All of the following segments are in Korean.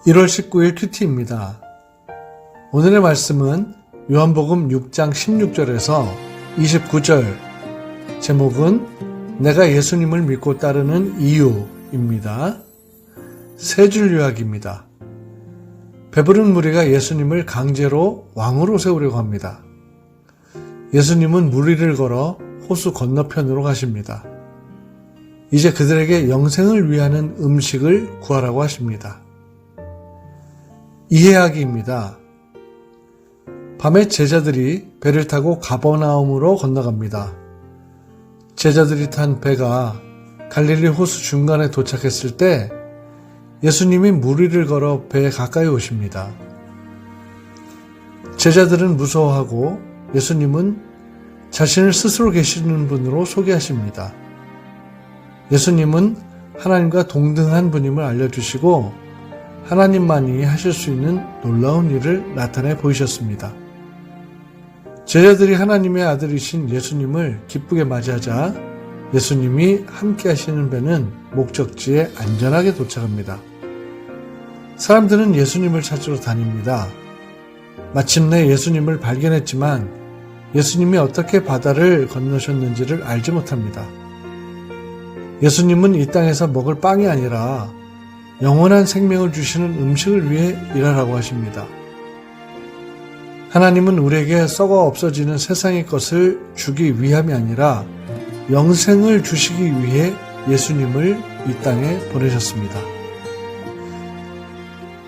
1월 19일 큐티입니다. 오늘의 말씀은 요한복음 6장 16절에서 29절, 제목은 내가 예수님을 믿고 따르는 이유입니다. 세 줄 요약입니다. 배부른 무리가 예수님을 강제로 왕으로 세우려고 합니다. 예수님은 무리를 걸어 호수 건너편으로 가십니다. 이제 그들에게 영생을 위하는 음식을 구하라고 하십니다. 이해하기입니다. 밤에 제자들이 배를 타고 가버나움으로 건너갑니다. 제자들이 탄 배가 갈릴리 호수 중간에 도착했을 때 예수님이 무리를 걸어 배에 가까이 오십니다. 제자들은 무서워하고 예수님은 자신을 스스로 계시는 분으로 소개하십니다. 예수님은 하나님과 동등한 분임을 알려주시고 하나님만이 하실 수 있는 놀라운 일을 나타내 보이셨습니다. 제자들이 하나님의 아들이신 예수님을 기쁘게 맞이하자 예수님이 함께 하시는 배는 목적지에 안전하게 도착합니다. 사람들은 예수님을 찾으러 다닙니다. 마침내 예수님을 발견했지만 예수님이 어떻게 바다를 건너셨는지를 알지 못합니다. 예수님은 이 땅에서 먹을 빵이 아니라 영원한 생명을 주시는 음식을 위해 일하라고 하십니다. 하나님은 우리에게 썩어 없어지는 세상의 것을 주기 위함이 아니라 영생을 주시기 위해 예수님을 이 땅에 보내셨습니다.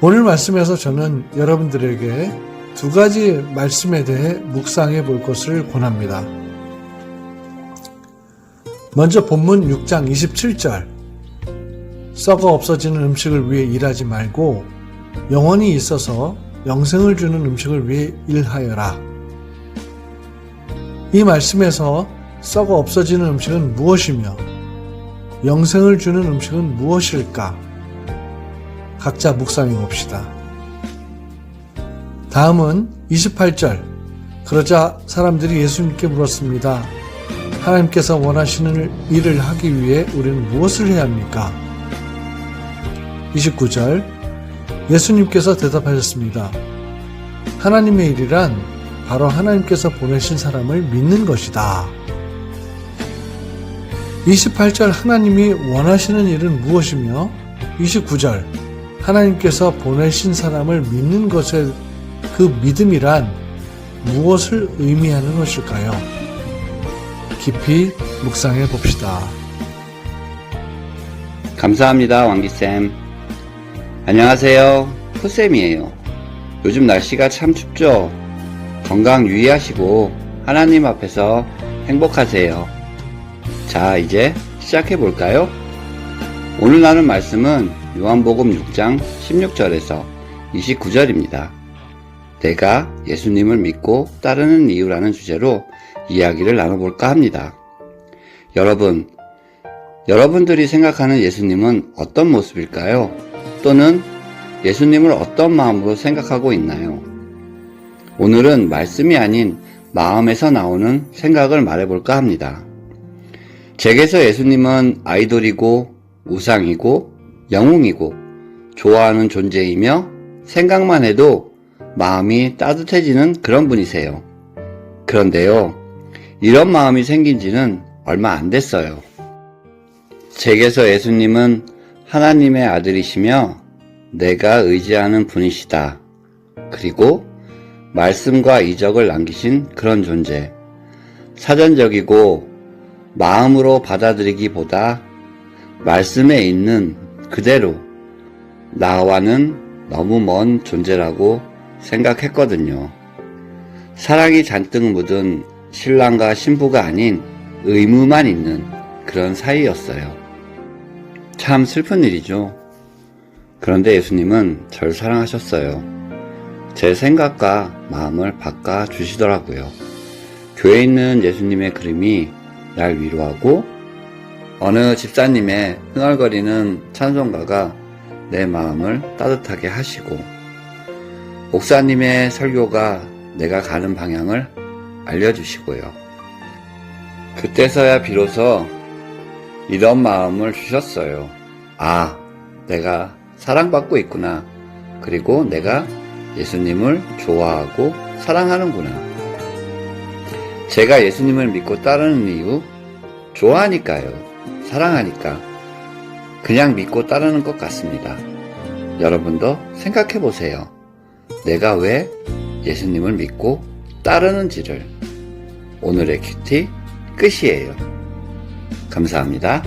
오늘 말씀에서 저는 여러분들에게 두 가지 말씀에 대해 묵상해 볼 것을 권합니다. 먼저 본문 6장 27절, 썩어 없어지는 음식을 위해 일하지 말고 영원히 있어서 영생을 주는 음식을 위해 일하여라. 이 말씀에서 썩어 없어지는 음식은 무엇이며 영생을 주는 음식은 무엇일까? 각자 묵상해 봅시다. 다음은 28절. 그러자 사람들이 예수님께 물었습니다. 하나님께서 원하시는 일을 하기 위해 우리는 무엇을 해야 합니까? 29절. 예수님께서 대답하셨습니다. 하나님의 일이란 바로 하나님께서 보내신 사람을 믿는 것이다. 28절 하나님이 원하시는 일은 무엇이며 29절 하나님께서 보내신 사람을 믿는 것의 그 믿음이란 무엇을 의미하는 것일까요? 깊이 묵상해 봅시다. 감사합니다, 왕기쌤. 안녕하세요, 푸쌤이에요. 요즘 날씨가 참 춥죠? 건강 유의하시고 하나님 앞에서 행복하세요. 자, 이제 시작해 볼까요? 오늘 나눌 말씀은 요한복음 6장 16절에서 29절입니다. 내가 예수님을 믿고 따르는 이유라는 주제로 이야기를 나눠볼까 합니다. 여러분들이 생각하는 예수님은 어떤 모습일까요? 또는 예수님을 어떤 마음으로 생각하고 있나요? 오늘은 말씀이 아닌 마음에서 나오는 생각을 말해볼까 합니다. 제게서 예수님은 아이돌이고 우상이고 영웅이고 좋아하는 존재이며 생각만 해도 마음이 따뜻해지는 그런 분이세요. 그런데요, 이런 마음이 생긴 지는 얼마 안 됐어요. 제게서 예수님은 하나님의 아들이시며 내가 의지하는 분이시다. 그리고 말씀과 이적을 남기신 그런 존재. 사전적이고 마음으로 받아들이기보다 말씀에 있는 그대로 나와는 너무 먼 존재라고 생각했거든요. 사랑이 잔뜩 묻은 신랑과 신부가 아닌 의무만 있는 그런 사이였어요. 참 슬픈 일이죠. 그런데 예수님은 절 사랑하셨어요. 제 생각과 마음을 바꿔주시더라고요. 교회에 있는 예수님의 그림이 날 위로하고 어느 집사님의 흥얼거리는 찬송가가 내 마음을 따뜻하게 하시고 목사님의 설교가 내가 가는 방향을 알려주시고요. 그때서야 비로소 이런 마음을 주셨어요. 아, 내가 사랑받고 있구나. 그리고 내가 예수님을 좋아하고 사랑하는구나. 제가 예수님을 믿고 따르는 이유, 좋아하니까요. 사랑하니까. 그냥 믿고 따르는 것 같습니다. 여러분도 생각해 보세요. 내가 왜 예수님을 믿고 따르는지를. 오늘의 큐티 끝이에요. 감사합니다.